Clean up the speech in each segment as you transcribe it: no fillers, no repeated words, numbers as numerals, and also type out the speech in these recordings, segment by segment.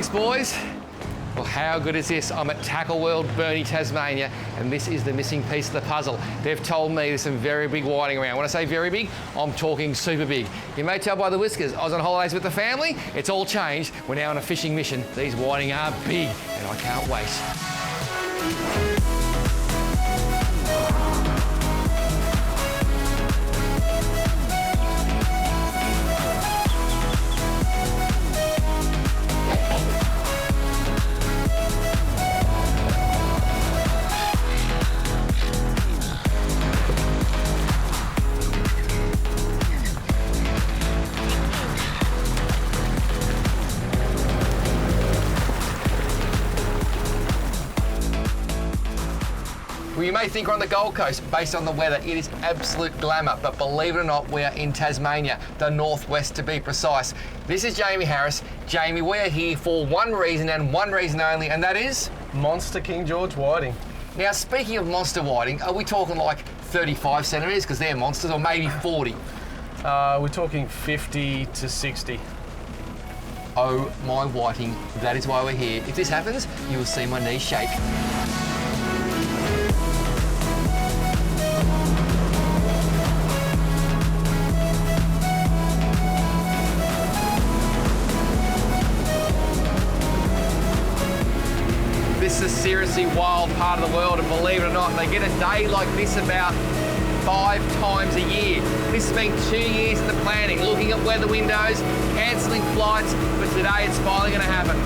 Thanks, boys. Well, how good is this? I'm at Tackle World, Burnie, Tasmania, and this is the missing piece of the puzzle. They've told me there's some very big whiting around. When I say very big, I'm talking super big. You may tell by the whiskers, I was on holidays with the family. It's all changed. We're now on a fishing mission. These whiting are big, and I can't wait. Well, you may think we're on the Gold Coast based on the weather. It is absolute glamour, but believe it or not, we are in Tasmania, the northwest to be precise. This is Jamie Harris. Jamie, we are here for one reason and one reason only, and that is? Monster King George whiting. Now, speaking of monster whiting, are we talking like 35 centimetres, because they're monsters, or maybe 40? We're talking 50 to 60. Oh my whiting, that is why we're here. If this happens, you will see my knees shake. This is a seriously wild part of the world, and believe it or not, they get a day like this about 5 times a year. This has been 2 years in the planning, looking at weather windows, cancelling flights, but today it's finally going to happen.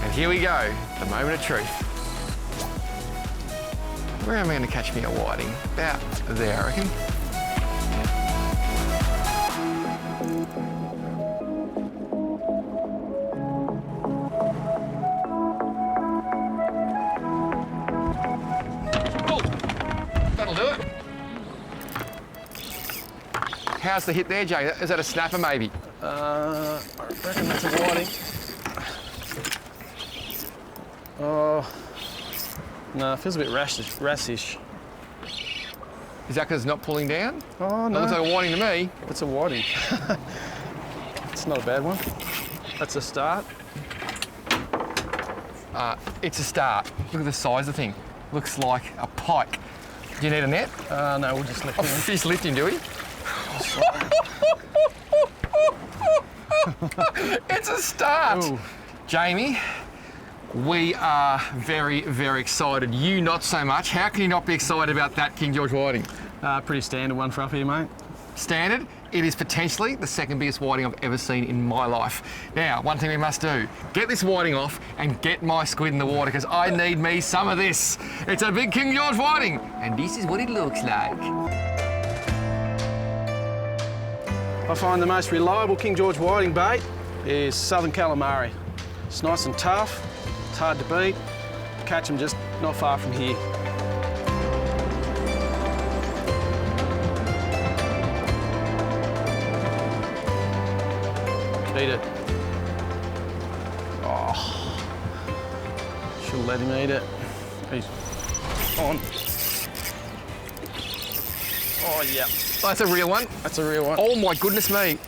And here we go, the moment of truth. Where am I going to catch me a whiting? About there, I reckon. Oh, that'll do it. How's the hit there, Jay? Is that a snapper, maybe? I reckon that's a whiting. Oh, no, it feels a bit rassish. Is that because it's not pulling down? Oh, no. It looks like a whiting to me. It's a whiting. It's not a bad one. That's a start. It's a start. Look at the size of the thing. Looks like a pike. Do you need a net? No, we'll just lift him. He's lifting, do we? It's a start. Ooh. Jamie, we are very, very excited. You not so much. How can you not be excited about that King George whiting? Pretty standard one for up here, mate. Standard. It is potentially the second biggest whiting I've ever seen in my life. Now, one thing we must do, get this whiting off and get my squid in the water, because I need me some of this. It's a big King George whiting, and this is what it looks like. I find the most reliable King George whiting bait is southern calamari. It's nice and tough, it's hard to beat. Catch them just not far from here. Eat it. Oh, should have let him eat it. He's on. Oh, yeah. Oh, that's a real one. That's a real one. Oh my goodness me.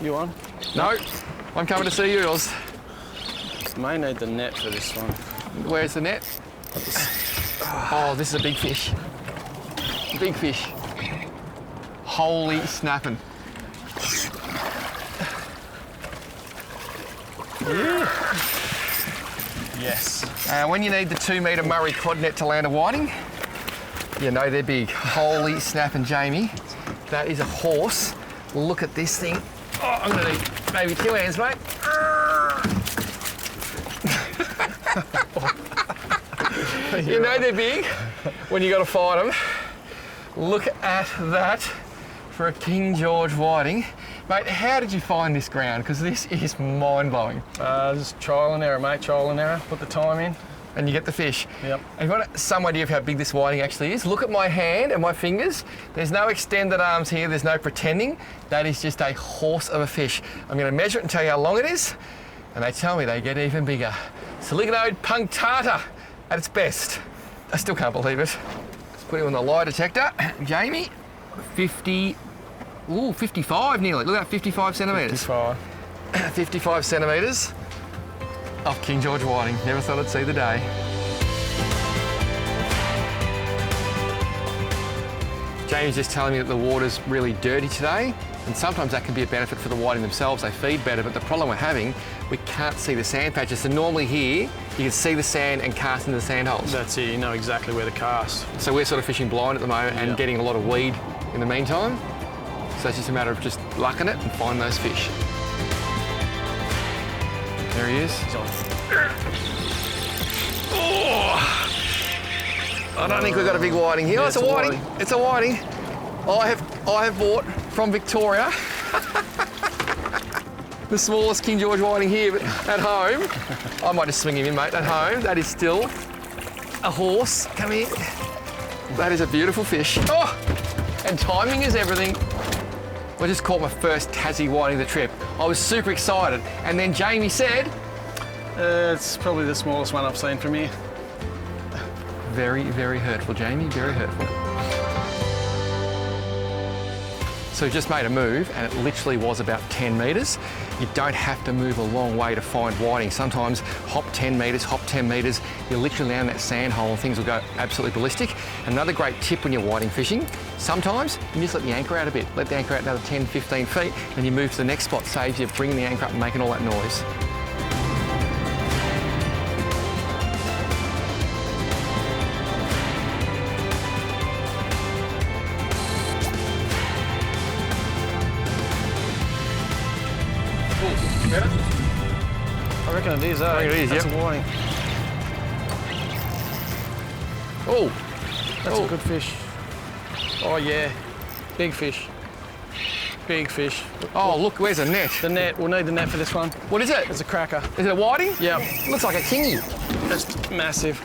You on? No, I'm coming to see yours. May need the net for this one. Where's the net? Oh, this is a big fish. Big fish. Holy snapping. Yeah. Yes. When you need the 2 metre Murray cod net to land a whiting, you know they're big. Holy snapping, Jamie. That is a horse. Look at this thing. Oh, I'm gonna need maybe 2 hands, mate. You know they're big when you gotta fight them. Look at that for a King George whiting. Mate, how did you find this ground? Because this is mind-blowing. Just trial and error, mate, trial and error. Put the time in. And you get the fish. Yep. And you've got some idea of how big this whiting actually is. Look at my hand and my fingers. There's no extended arms here. There's no pretending. That is just a horse of a fish. I'm going to measure it and tell you how long it is. And they tell me they get even bigger. Siliconode punctata at its best. I still can't believe it. Let's put him on the lie detector. Jamie, 50, ooh, 55 nearly. Look at that, 55 centimetres. 55. 55 centimetres of King George whiting. Never thought I'd see the day. Jamie's just telling me that the water's really dirty today, and sometimes that can be a benefit for the whiting themselves. They feed better, but the problem we're having, we can't see the sand patches. So normally here, you can see the sand and cast into the sand holes. That's it, you know exactly where to cast. So we're sort of fishing blind at the moment and getting a lot of weed in the meantime. So it's just a matter of just lucking it and finding those fish. There he is. He's on. Oh! I don't think we've got a big whiting here. Yeah, Oh, it's a whiting. It's a whiting. I have bought from Victoria the smallest King George whiting here, but at home, I might just swing him in, mate. At home, that is still a horse. Come here. That is a beautiful fish. Oh, and timing is everything. I just caught my first Tassie whiting of the trip. I was super excited, and then Jamie said, It's probably the smallest one I've seen from here. very, very hurtful, Jamie, very hurtful. So we just made a move, and it literally was about 10 metres. You don't have to move a long way to find whiting. Sometimes hop 10 metres, you're literally down that sand hole and things will go absolutely ballistic. Another great tip when you're whiting fishing, sometimes you just let the anchor out a bit. Let the anchor out another 10, 15 feet, and you move to the next spot. Saves you bringing the anchor up and making all that noise. I reckon it is, eh? I reckon it is, That's yep. a whiting. Oh, That's a good fish. Oh yeah, big fish. Big fish. oh, look, where's the net? The net, we'll need the net for this one. What is it? It's a cracker. Is it a whiting? Yep, Looks like a kingy. it's massive.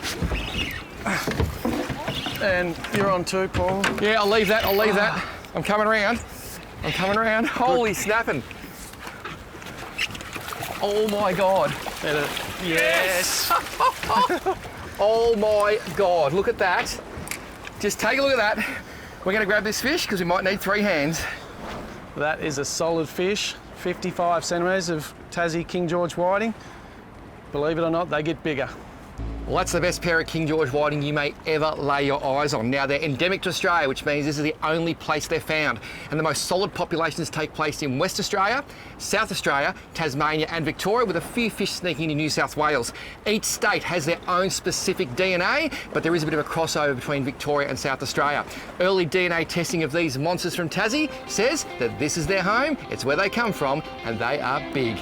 And you're on too, Paul. Yeah, I'll leave that, I'm coming around. Holy snapping. Oh my God. Yes. Oh my God, look at that. Just take a look at that. We're gonna grab this fish because we might need 3 hands. That is a solid fish. 55 centimetres of Tassie King George whiting. Believe it or not, they get bigger. Well, that's the best pair of King George whiting you may ever lay your eyes on. Now, they're endemic to Australia, which means this is the only place they're found. And the most solid populations take place in West Australia, South Australia, Tasmania and Victoria, with a few fish sneaking into New South Wales. Each state has their own specific DNA, but there is a bit of a crossover between Victoria and South Australia. Early DNA testing of these monsters from Tassie says that this is their home, it's where they come from, and they are big.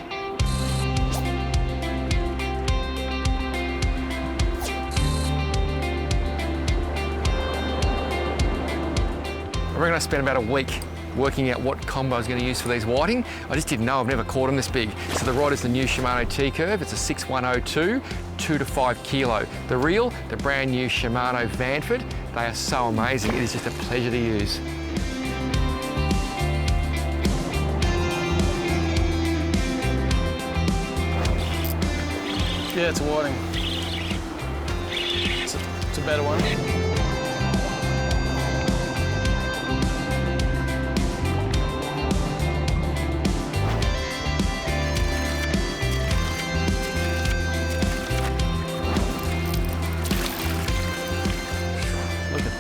I reckon I spent about a week working out what combo I was going to use for these whiting. I just didn't know, I've never caught them this big. So the rod is the new Shimano T-Curve. It's a 6102, 2 to 5 kilo. The reel, the brand new Shimano Vanford. They are so amazing. It is just a pleasure to use. Yeah, it's a whiting. It's a better one.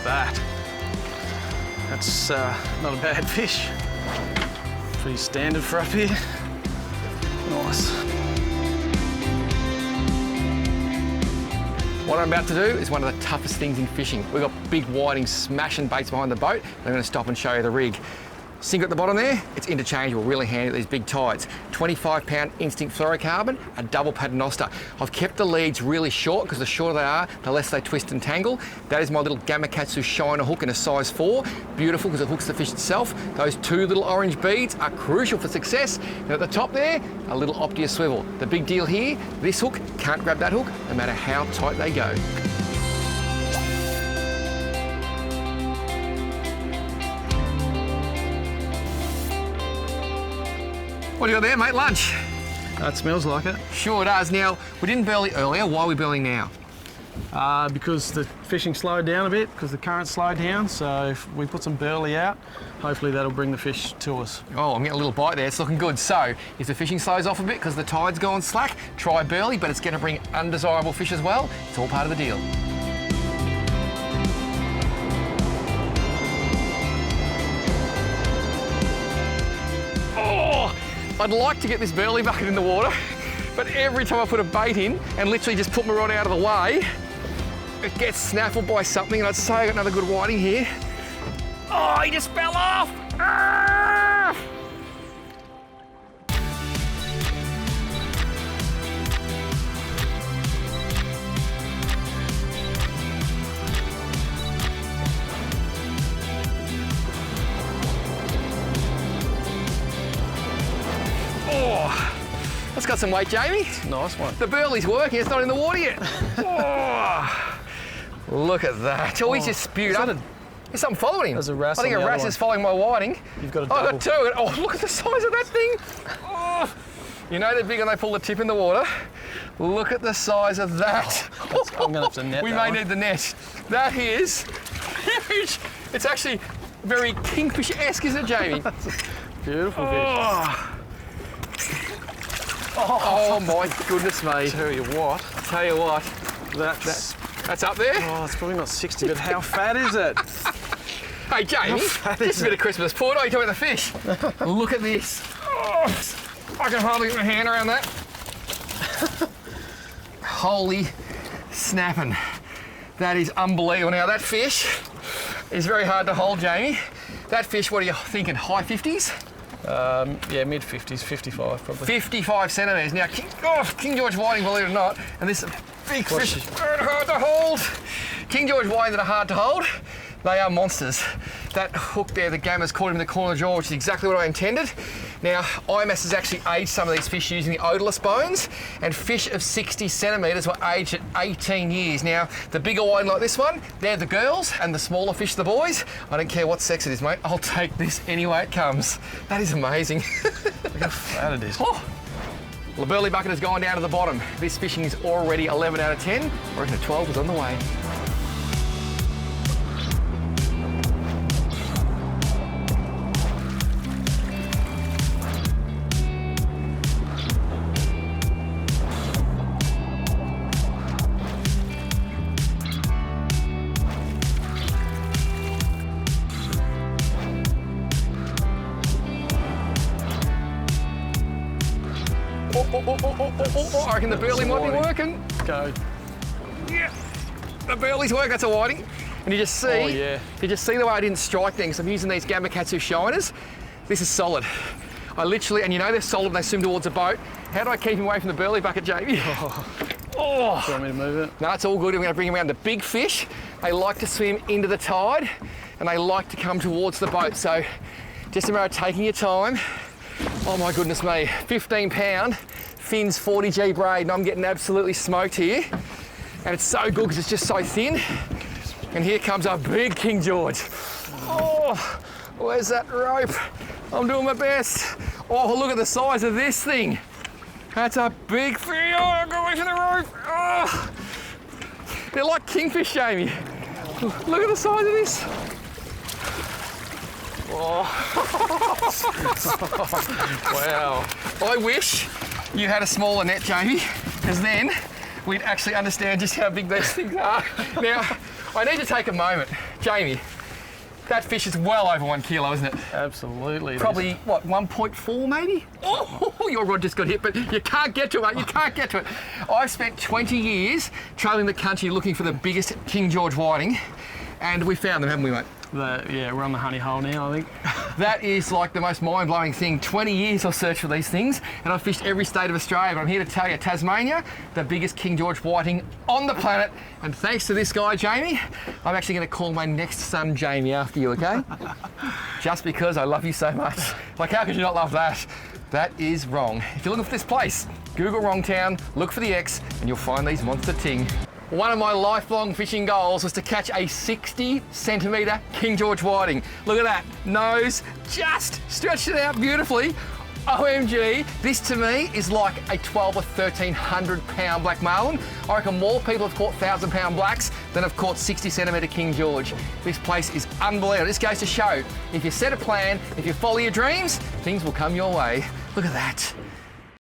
That. That's not a bad fish. Pretty standard for up here. Nice. What I'm about to do is one of the toughest things in fishing. We've got big whiting smashing baits behind the boat. I'm going to stop and show you the rig. Sinker at the bottom there, it's interchangeable, really handy at these big tides. 25-pound instinct fluorocarbon, a double paternoster. I've kept the leads really short because the shorter they are, the less they twist and tangle. That is my little Gamakatsu Shiner hook in a size 4. Beautiful because it hooks the fish itself. Those 2 little orange beads are crucial for success. And at the top there, a little Optia swivel. The big deal here, this hook can't grab that hook no matter how tight they go. What do you got there, mate? Lunch? That smells like it. Sure does. Now, we didn't burley earlier. Why are we burling now? because the fishing slowed down a bit, because the current slowed down. So if we put some burley out, hopefully that'll bring the fish to us. Oh, I'm getting a little bite there. It's looking good. So if the fishing slows off a bit because the tide's gone slack, try burley, but it's going to bring undesirable fish as well. It's all part of the deal. Oh, I'd like to get this burley bucket in the water, but every time I put a bait in and literally just put my rod out of the way, it gets snaffled by something, and I'd say I got another good whiting here. Oh, he just fell off! Ah! Oh, that's got some weight, Jamie. Nice one. The burley's working, it's not in the water yet. Oh, look at that. Oh, he's just spewed up. There's something following him. There's a wrasse I think on a the wrasse other is following my whiting. You've got a Oh, I double. got two. Oh, look at the size of that thing. Oh. You know they're big when they pull the tip in the water? Look at the size of that. I'm gonna have to net We that may one. need the net. That is huge. It's actually very kingfish-esque, isn't it, Jamie? Beautiful fish. Oh my goodness me. Tell you what, Tell you what, that's up there. oh, it's probably not 60, but how fat is it? Hey Jamie, fat just is a bit of Christmas port. Oh, you're talking about the fish. Look at this. Oh, I can hardly get my hand around that. Holy snapping. That is unbelievable. Now that fish is very hard to hold, Jamie. That fish, what are you thinking, high 50s? Yeah, mid 50s, 55 probably. 55 centimetres. Now, King George whiting, believe it or not, and this big fish is hard to hold. King George whiting that are hard to hold, they are monsters. That hook there, the gamma's caught him in the corner of the jaw, which is exactly what I intended. Now, IMAS has actually aged some of these fish using the odorless bones, and fish of 60 centimetres were aged at 18 years. Now, the bigger whiting like this one, they're the girls, and the smaller fish, the boys. I don't care what sex it is, mate. I'll take this any way it comes. That is amazing. Look how fat it is. Oh. The burley bucket has gone down to the bottom. This fishing is already 11 out of 10. I reckon a 12 is on the way. I reckon the burley might be working. Go. Yeah, the burley's working. That's a whiting. And you just see, Oh, yeah. you just see the way I didn't strike things. I'm using these Gamma Katsu shiners. This is solid. I literally, and you know they're solid when they swim towards a boat. How do I keep him away from the burley bucket, Jamie? Do you want me to move it? No, it's all good. I'm going to bring him around. The big fish, they like to swim into the tide and they like to come towards the boat. So just a matter of taking your time. Oh my goodness me, 15 pound, fins 40G braid, and I'm getting absolutely smoked here. And it's so good because it's just so thin. And here comes our big King George. Oh, where's that rope? I'm doing my best. Oh, look at the size of this thing. That's a big fish. Oh, I've got away from the rope. Oh. They're like kingfish, Jamie. Look at the size of this. Oh. Wow. I wish you had a smaller net, Jamie, because then we'd actually understand just how big these things are. Now, I need to take a moment. Jamie, that fish is well over 1 kilo, isn't it? Absolutely. it Probably, is. what, 1.4 maybe? Oh, your rod just got hit, but you can't get to it, mate. You can't get to it. I've spent 20 years trailing the country looking for the biggest King George whiting, and we found them, haven't we, mate? Yeah, we're on the honey hole now, I think. That is like the most mind-blowing thing. 20 years I've searched for these things, and I've fished every state of Australia, but I'm here to tell you, Tasmania, the biggest King George whiting on the planet, and thanks to this guy, Jamie, I'm actually going to call my next son Jamie after you, okay? Just because I love you so much. Like, how could you not love that? That is wrong. If you're looking for this place, Google Wrongtown, look for the X, and you'll find these monster ting. One of my lifelong fishing goals was to catch a 60 centimetre King George whiting. Look at that, nose just stretched it out beautifully. OMG, this to me is like a 12 or 1300 pound black marlin. I reckon more people have caught 1,000 pound blacks than have caught 60 centimetre King George. This place is unbelievable. This goes to show, if you set a plan, if you follow your dreams, things will come your way. Look at that.